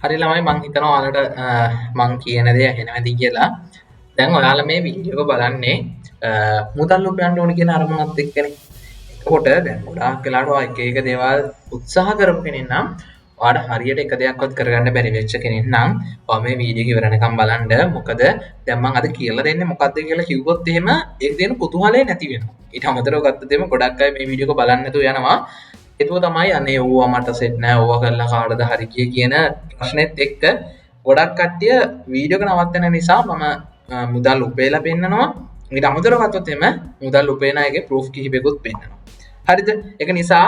හරි ළමයි මං හිතනවා ඔයාලට මං කියන දේ ඇහෙනවද කියලා. දැන් ඔයාලා මේ වීඩියෝ එක බලන්නේ මුදල් උපයන්න ඕන කියන අරමුණත් එක්කනේ. එතකොට දැන් ගොඩාක් වෙලාවට ඔයා එක එක දේවල් උත්සාහ කරපු කෙනෙක් නම් ඔයාට හරියට එක දෙයක්වත් කරගන්න බැරි වෙච්ච කෙනෙක් නම් ඔයා මේ වීඩියෝ එක ඉවරනකම් බලන්න. මොකද දැන් මං අද කියලා දෙන්නේ මොකක්ද කියලා කිව්වොත් එහෙම ඒක දෙන කුතුහලය නැති වෙනවා. ඊට අමතරව ගත්ත දෙම ගොඩක් අය මේ වීඩියෝ එක බලන්න නැතුව යනවා. ඒතුව තමයි අනේ ඕවා මට සෙට් නෑ ඕවා කරලා කාටද හරි කියන ප්‍රශ්නෙත් එක්ක ගොඩක් කට්ටිය වීඩියෝ එක නවත්තන නිසා මම මුදල් උපයලා පෙන්නනවා. ඊට අමතරව ගත්තොත් එම මුදල් උපයන අයගේ ප්‍රූෆ් කිහිපයකුත් පෙන්නනවා. හරිද? ඒක නිසා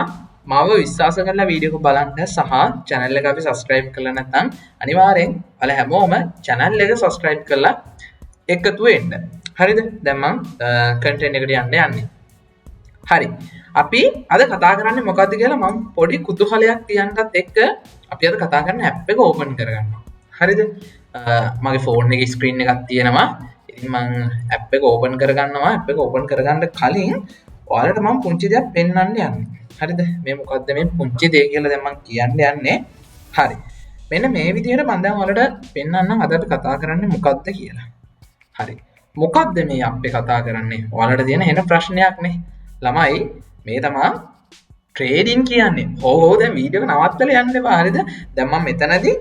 මාව විශ්වාස කරලා වීඩියෝ එක බලන්න සහ channel එක අපි subscribe කරලා නැත්නම් අනිවාර්යෙන් ඔයාලා හැමෝම channel එක subscribe කරලා එකතු වෙන්න. හරිද? දැන් මම content එකට යන්නේ. හරි. අපි අද කතා කරන්නේ මොකද්ද කියලා මම පොඩි කුතුහලයක් තියන්නත් එක්ක අපි අද කතා කරන app එක open කරගන්නවා. හරිද? මගේ phone එකේ screen එකක් තියෙනවා. ඉතින් මම app එක open කරගන්නවා. app එක open කරගන්න කලින් ඔයාලට මම පුංචි දෙයක් පෙන්වන්න යන්නේ. හරිද? මේ මොකද්ද මේ පුංචි දෙය කියලා දැන් මම කියන්න යන්නේ. හරි. මෙන්න මේ විදිහට මම දැන් ඔයාලට පෙන්වන්නම් අද අපි කතා කරන්නේ මොකද්ද කියලා. හරි. මොකද්ද මේ app එක කතා කරන්නේ? ඔයාලට තියෙන එන ප්‍රශ්නයක් නේ. ළමයි මේ තමා ට්‍රේඩින් කියන්නේ. ඕ දැන් වීඩියෝ එක නවත්තලා යන්න එපා. හරිද? දැන් මම මෙතනදී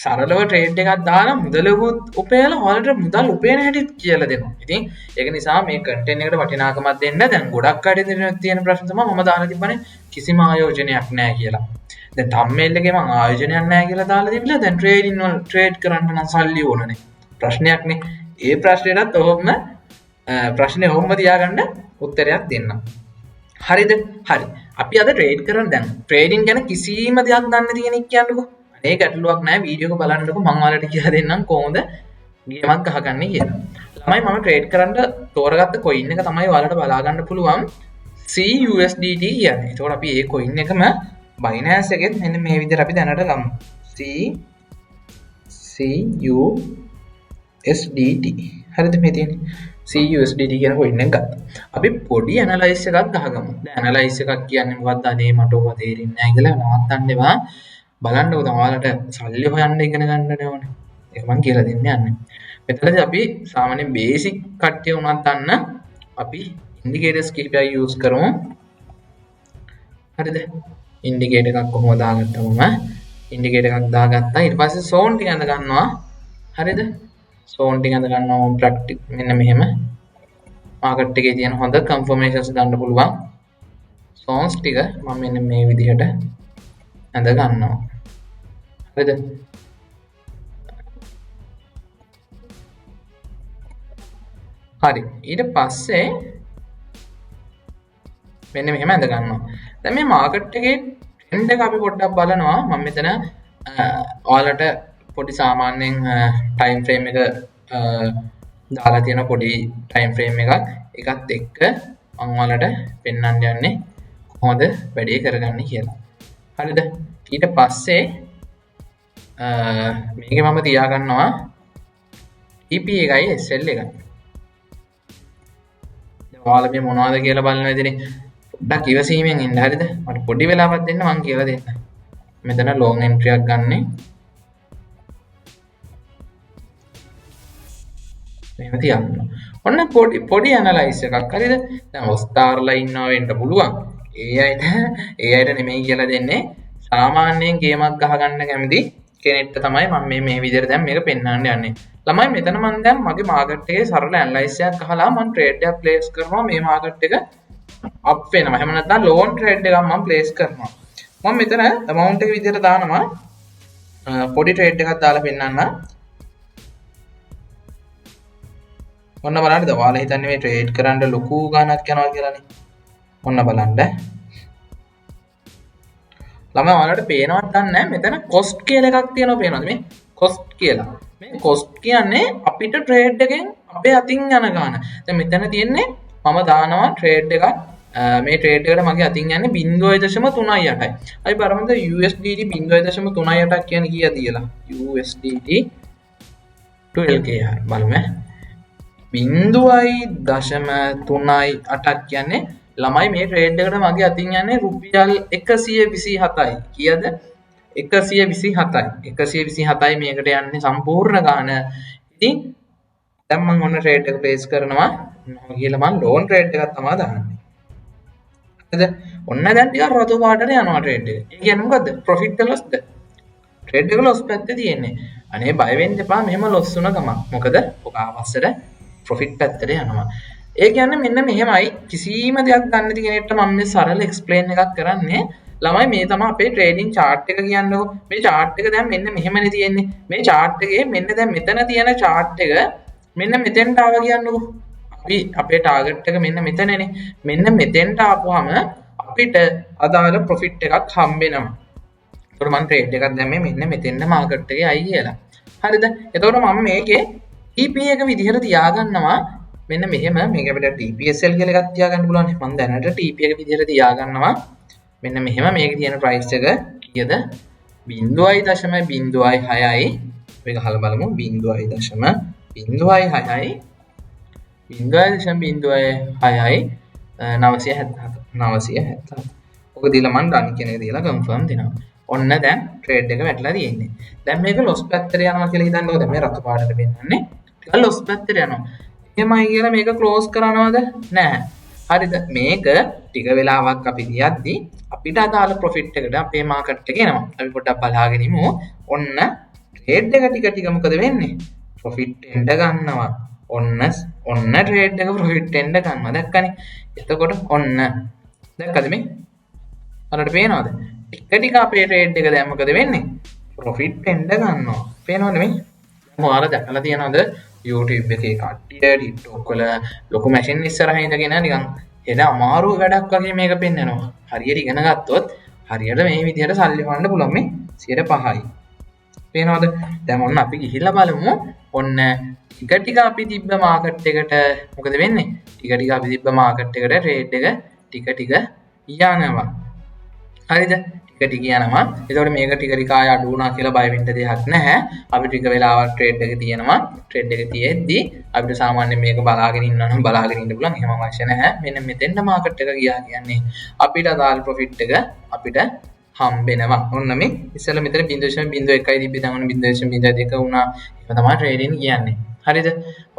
සරලව ට්‍රේඩ් එකක් දාලා මුදලකුත් උපයලා ඔයාලට මුදල් උපයන හැටි කියලා දෙනවා. ඉතින් ඒක නිසා මේ කන්ටෙන්ට් එකට වටිනාකමක් දෙන්න දැන් ගොඩක් අය තියෙන ප්‍රශ්න තමයි මම දාලා තිබ්බනේ කිසිම ආයෝජනයක් නැහැ කියලා. දැන් thumbnail එකේ මම ආයෝජනයක් නැහැ කියලා දාලා තිබිලා දැන් ට්‍රේඩින් වල ට්‍රේඩ් කරන්න නම් සල්ලි ඕනනේ. ප්‍රශ්නයක් නේ. ඒ ප්‍රශ්නෙටත් ඔහොම ප්‍රශ්නේ ඔහොම තියාගන්න උත්තරයක් දෙන්න. හරිද? හරි. අපි අද ට්‍රේඩ් කරන දැන් ට්‍රේඩින් ගැන කිසිම දෙයක් දන්නේ නැති කෙනෙක් කියන්නකෝ. අනේ ගැටලුවක් නැහැ වීඩියෝ එක බලන්නකෝ මම ඔයාලට කියලා දෙන්නම් කොහොමද ගේමක් ගහගන්නේ කියලා. ළමයි මම ට්‍රේඩ් කරන්න තෝරගත්ත coin එක තමයි ඔයාලට බලා ගන්න පුළුවන් CUSDT කියන්නේ. ඒතකොට අපි මේ coin එකම Binance එකෙත් මෙන්න මේ විදිහට අපි දැනට ගමු. CUSDT. හරිද මේ තියෙන්නේ? CUSDT කියන coin එක ගත්තා. අපි පොඩි ඇනලයිස් එකක් ගහගමු. දැන් ඇනලයිස් එකක් කියන්නේ මොකක්ද? අනේ මට ඔබ තේරෙන්නේ නැහැ කියලා නවත්තන්න එපා. බලන්නකො දැන් ඔයාලට සල්ලි හොයන්න ඉගෙන ගන්න ඕනේ. ඒක මම කියලා දෙන්න යන්නේ. මෙතනදී අපි සාමාන්‍ය බේසික් කට්ටිය උනත් ගන්න අපි ඉන්ඩිකේටර්ස් කිහිපයක් යූස් කරමු. හරිද? ඉන්ඩිකේටර් එකක් කොහොමද දාගත්තම ඉන්ඩිකේටර් එකක් දාගත්තා. ඊට පස්සේ zone ටික අඳ ගන්නවා. හරිද? zone ටික අඳ ගන්නවා ප්‍රැක්ටිස් මෙන්න මෙහෙම. මාකට් එකේ තියෙන හොඳ කන්ෆර්මේෂන්ස් ගන්න පුළුවන්. zones ටික මම මෙන්න මේ විදිහට අඳ ගන්නවා. හරිද? හරි. ඊට පස්සේ මෙන්න මෙහෙම අඳ ගන්නවා. දැන් මේ මාකට් එකේ ට්‍රෙන්ඩ් එක අපි පොඩ්ඩක් බලනවා. මම මෙතන ඔයාලට පොඩි සාමාන්‍යයෙන් ටයිම් ෆ්‍රේම් එක දාලා තියෙන පොඩි ටයිම් ෆ්‍රේම් එකක් ඒකත් එක්ක මම ඔයාලට පෙන්වන්න යන්නේ කොහොමද වැඩේ කරගන්නේ කියලා. හරිද? ඊට පස්සේ මේකේ මම තියාගන්නවා EP එකයි SL එකයි. දැන් ඔයාලා මේ මොනවද කියලා බලන විදිහේ පොඩ්ඩක් ඉවසීමෙන් ඉන්න. හරිද? මට පොඩි වෙලාවක් දෙන්න මම කියලා දෙන්න. මෙතන long entry එකක් ගන්නෙ. මෙහෙම තියන්න. ඔන්න පොඩි ඇනලයිස් එකක්. හරිද? දැන් ඔස්තාර්ලා ඉන්නවා වෙන්න පුළුවන්. ඒ අයට නෙමෙයි කියලා දෙන්නේ. සාමාන්‍යයෙන් ගේමක් ගහගන්න කැමති කෙනෙක්ට තමයි මම මේ විදිහට දැන් මේක පෙන්වන්න යන්නේ. ළමයි මෙතන මම දැන් මගේ මාකට් එකේ සරල ඇනලයිස් එකක් ගහලා මම ට්‍රේඩ් එකක් ප්ලේස් කරනවා. මේ මාකට් එක අප් වෙනවා. එහෙම නැත්නම් ලෝන් ට්‍රේඩ් එකක් මම ප්ලේස් කරනවා. මම මෙතන amount එක විදිහට දානවා. පොඩි ට්‍රේඩ් එකක් දාලා පෙන්නන්න. ඔන්න බලන්නද ඔයාලා හිතන්නේ මේ ට්‍රේඩ් කරන්න ලොකු ගාණක් යනවා කියලානේ. ඔන්න බලන්න. ළමයි ඔයාලට පේනවද දන්නේ මෙතන cost කියලා එකක් තියෙනවා පේනවද මේ cost කියලා. මේ cost කියන්නේ අපිට ට්‍රේඩ් එකෙන් අපේ අතින් යන ගාණ. දැන් මෙතන තියෙන්නේ මම දානවා ට්‍රේඩ් එකක් මේ ට්‍රේඩ් එකට මගේ අතින් යන්නේ 0.38යි. අපි බලමුද USDT 0.38ක් කියන්නේ කීයද කියලා. USDT 12KR බලමු. 0.38ක් කියන්නේ ළමයි මේ ට්‍රේඩ් එකට මගේ අතින් යන්නේ රුපියල් 127යි. කීයද? 127යි 127යි මේකට යන්නේ සම්පූර්ණ ගාන. ඉතින් දැන් මම ඔන්න ට්‍රේඩ් එක ප්ලේස් කරනවා කියලා මම ලෝන් ට්‍රේඩ් එකක් තමයි දාන්නේ. හරිද? ඔන්න දැන් ටිකක් රතු පාටට යනවා ට්‍රේඩ් එක. ඒ කියන්නේ මොකද්ද? ප්‍රොෆිට් එක ලොස්ද? ට්‍රේඩ් එක ලොස් පැත්තේ තියෙන්නේ. අනේ බය වෙන්න එපා මෙහෙම ලොස් වුණ ගමන්. මොකද ඔක ආපස්සට ප්‍රොෆිට් පැත්තට යනවා. ඒ කියන්නේ මෙන්න මෙහෙමයි කිසිම දෙයක් ගන්න නැති කෙනෙක්ට මම මේ සරල එක්ස්ප්ලেইন එකක් කරන්නේ. ළමයි මේ තමයි අපේ ට්‍රේඩින් chart එක කියන්නකො. මේ chart එක දැන් මෙන්න මෙහෙමනේ තියෙන්නේ. මේ chart එකේ මෙන්න දැන් මෙතන තියෙන chart එක මෙන්න මෙතෙන්ට ආවා කියන්නකො. අපි අපේ ටාගට් එක මෙන්න මෙතනනේ. මෙන්න මෙතෙන්ට ආපුවාම අපිට අදාළ ප්‍රොෆිට් එකක් හම්බෙනවා. එතකොට මම ට්‍රේඩ් එකක් දැම්මේ මෙන්න මෙතෙන්ට මාකට් එකේ අයි කියලා. හරිද? එතකොට මම මේකේ TP එක විදිහට තියාගන්නවා. මෙන්න මෙහෙම මේක අපිට TPSL කියලා එකක් තියාගන්න පුළුවන්. මම දැනට TP එක විදිහට තියාගන්නවා. මෙන්න මෙහෙම මේකේ තියෙන ප්‍රයිස් එක කීයද? 0.06යි. මේක අහලා බලමු 0.06යි 0.06යි 977. ඔක දීලා මම ඩන් කියන එක දීලා කන්ෆර්ම් දෙනවා. ඔන්න දැන් ට්‍රේඩ් එක වැටලා තියෙන්නේ. දැන් මේක ලොස් පැත්තට යනවා කියලා හිතන්නකෝ. දැන් මේ රතු පාටට පෙන්නන්නේ. ටිකක් ලොස් පැත්තට යනවා. එහෙමයි කියලා මේක ක්ලෝස් කරනවද? නෑ. හරිද? මේක ටික වෙලාවක් අපි දියද්දි අපිට අදාළ ප්‍රොෆිට් එකට අපේ මාකට් එක එනවා. අපි පොඩ්ඩක් බලාගෙන ඉමු. ඔන්න ට්‍රේඩ් එක ටික මොකද වෙන්නේ? ප්‍රොෆිට් එන්න ගන්නවා. ඔන්න ට්‍රේඩ් එක ප්‍රොෆිට් එන්න ගන්නවා. දැක්කනේ? එතකොට ඔන්න දැක්කද මේ? අරට පේනවද? ටික අපේ ට්‍රේඩ් එක දැන් මොකද වෙන්නේ? ප්‍රොෆිට් එන්න ගන්නවා. පේනවද මේ? ඔයාලා දැකලා තියෙනවද YouTube එකේ කට්ටිය TikTok වල ලොකු මැෂින් ඉස්සරහින් ඉඳගෙන නිකන් එන අමාරු වැඩක් වගේ මේක පෙන්නනවා. හරියට ඉගෙන ගත්තොත් හරියට මේ විදිහට සල්ලි වන්න පුළුවන් මේ 5%යි. පේනවද? දැන් ඔන්න අපි ගිහිල්ලා බලමු. ඔන්න ටික අපි තිබ්බ මාකට් එකට මොකද වෙන්නේ? ටික අපි තිබ්බ මාකට් එකට ට්‍රේඩ් එක ටික යනවා. හරිද? ටික යනවා. එතකොට මේක ටික ආය අඩු වුණා කියලා බය වෙන්න දෙයක් නැහැ. අපි ටික වෙලාවක් ට්‍රේඩ් එක තියෙනවා. ට්‍රේඩ් එක තියෙද්දි අපිට සාමාන්‍යයෙන් මේක බලාගෙන ඉන්නවා නම් බලාගෙන ඉන්න පුළුවන්. එහෙම අවශ්‍ය නැහැ. මෙන්න මෙතෙන්ට මාකට් එක ගියා කියන්නේ අපිට අදාළ ප්‍රොෆිට් එක අපිට හම්බෙනවා. ඔන්න මේ ඉස්සෙල්ලා මෙතන 0.01යි තිබ්බේ දැන් ඔන්න 0.02 වුණා. ඒක තමයි ට්‍රේඩින් කියන්නේ. හරිද?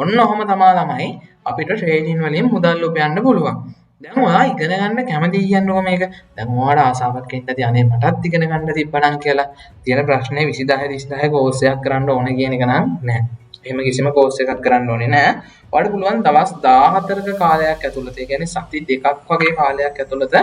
ඔන්න ඔහොම තමයි අපිට ට්‍රේඩින් වලින් මුදල් උපයන්න පුළුවන්. දැන් ඔයා ඉගෙන ගන්න කැමති කියන්නකො මේක. දැන් ඔයාලා ආසාවක් එක්කදී අනේ මටත් ඉගෙන ගන්න තිබ්බනම් කියලා තියෙන ප්‍රශ්නේ 20000 කෝස් එකක් කරන්න ඕනේ කියන එක නම් නෑ. එහෙම කිසිම කෝස් එකක් කරන්න ඕනේ නෑ. ඔයාලට පුළුවන් දවස් 14ක කාලයක් ඇතුළත, ඒ කියන්නේ සති දෙකක් වගේ කාලයක් ඇතුළත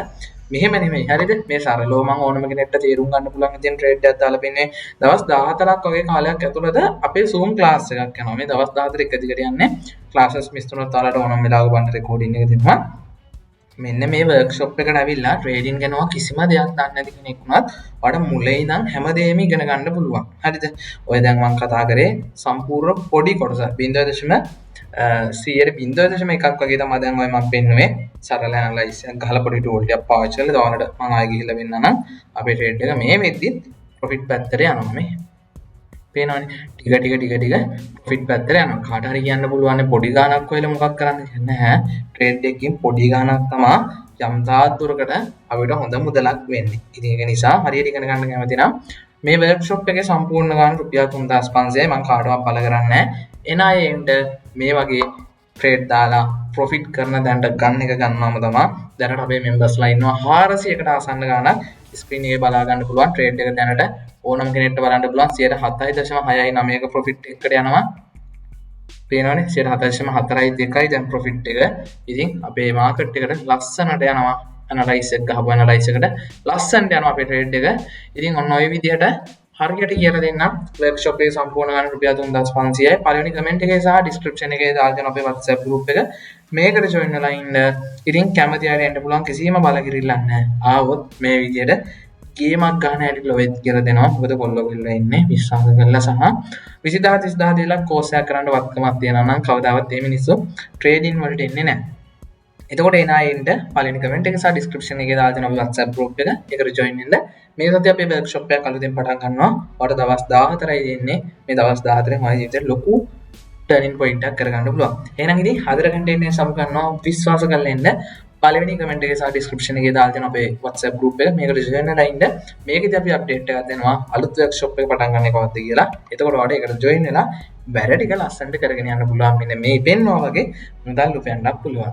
මෙහෙම නෙමෙයි. හරිද? මේ සරලව මම ඕනම කෙනෙක්ට තේරුම් ගන්න පුළුවන් ඉතින් ට්‍රේඩ් එකක් දාලා පෙන්නේ දවස් 14ක් වගේ කාලයක් ඇතුළත අපේ Zoom ක්ලාස් එකක් යනවා. මේ දවස් 14 එක දිගට යන්නේ. ක්ලාසස් මිස් වුණොත් ඔයාලට ඕනම වෙලාවක බලන්න රෙකෝඩින් එක දෙනවා. මෙන්න මේ වර්ක්ෂොප් එකට ඇවිල්ලා ට්‍රේඩින් ගැන කිසිම දෙයක් දන්නේ නැති කෙනෙක් වුණත් ඔයාලට මුලින් ඉඳන් හැමදේම ඉගෙන ගන්න පුළුවන්. හරිද? ඔය දැන් මම කතා කරේ සම්පූර්ණ පොඩි කොටස 0.1ක් වගේ තමයි දැන් ඔය මම පෙන්නුවේ. සරල ඇනලයිස් එකක් ගහලා පොඩි ටූල් එකක් පාවිච්චි කරලා ඔයාලට මම ආයෙ ගිහිල්ලා වෙන්නම් අපේ ට්‍රේඩ් එක මේ වෙද්දි ප්‍රොෆිට් පැත්තට යනවා මේ. පේනවනේ ටික ප්‍රොෆිට් පැත්තට යනවා. කාට හරි කියන්න පුළුවන් පොඩි ගාණක් හොයලා මොකක් කරන්නද නැහැ. ට්‍රේඩ් එකකින් පොඩි ගාණක් තමයි යම් තාක් දුරකට අපිට හොඳ මුදලක් වෙන්නේ. ඉතින් ඒක නිසා හරියට ඉගෙන ගන්න කැමති නම් මේ වර්ක්ෂොප් එකේ සම්පූර්ණ ගාණ රුපියල් 3500යි. මම කාටවත් බල කරන්නේ නැහැ. එන අයෙන්ට මේ වගේ ට්‍රේඩ් දාලා ප්‍රොෆිට් කරන දැනට ගන්න එක ගන්නවම තමයි. දැනට අපේ මෙම්බර්ස්ලා ඉන්නවා 400කට ආසන්න ගාණක්. ස්ක්‍රීන් එකේ බලා ගන්න පුළුවන් ට්‍රේඩ් එක දැනට ඕනම කෙනෙක්ට බලන්න පුළුවන් 7.69ක ප්‍රොෆිට් එකකට යනවා. පේනවනේ 7.42යි දැන් ප්‍රොෆිට් එක. ඉතින් අපේ මාකට් එකට ලස්සනට යනවා. ඇනලයිස් එක ගහපුවා ඇනලයිස් එකට ලස්සනට යනවා අපේ ට්‍රේඩ් එක. ඉතින් ඔන්න ඔය විදිහට හරියට කියලා දෙන්නම්. වර්ක්ෂොප් එකේ සම්පූර්ණ ගාන රුපියල් 3500යි. පළවෙනි කමෙන්ට් එකේ සහ ඩිස්ක්‍රිප්ෂන් එකේ දාලා දෙන අපේ WhatsApp group එක. මේකට join වෙලා ඉන්න. ඉතින් කැමති අය එන්න පුළුවන් කිසිම බලකිරිල්ලක් නැහැ. ආවොත් මේ විදිහට ගේමක් ගන්න හැටි ලොවෙත් කියලා දෙනවා. මොකද කොල්ලෝ කිල්ල ඉන්නේ විශ්වාස කරලා සහ 20000 30000 දීලා කෝස් එකක් කරන්න වත්කමක් තියනවා නම් කවදාවත් මේ මිනිස්සු ට්‍රේඩින් වලට එන්නේ නැහැ. එතකොට එන අයින්ට පළවෙනි කමෙන්ට් එක සහ ඩිස්ක්‍රිප්ෂන් එකේ දාලා දෙන අපේ WhatsApp group එක. ඒකට join වෙන්න. මේ සතිය අපේ workshop එකක් අලුතෙන් පටන් ගන්නවා. ඔයාලට දවස් 14යි දෙන්නේ. මේ දවස් 14න් ඔයාගේ ජීවිතේ ලොකු ටර්නින් පොයින්ට් එකක් කරගන්න පුළුවන්. එහෙනම් ඉතින් හදර කන්ටෙන්ට් එක සමු ගන්නවා විශ්වාස කරලා එන්න. පළවෙනි කමෙන්ට් එකේ සහ ඩිස්ක්‍රිප්ෂන් එකේ දාලා තියෙනවා අපේ WhatsApp group එක. මේකට join වෙලා ඉන්න. මේකෙදි අපි අප්ඩේට් එකක් දෙනවා අලුත් workshop එක පටන් ගන්න කවද්ද කියලා. එතකොට ඔයාලට ඒකට join වෙලා වැඩ ටික ලස්සනට කරගෙන යන්න පුළුවන්. මෙන්න මේ පෙන්නවා වගේ මුදල් උපයන්නත් පුළුවන්.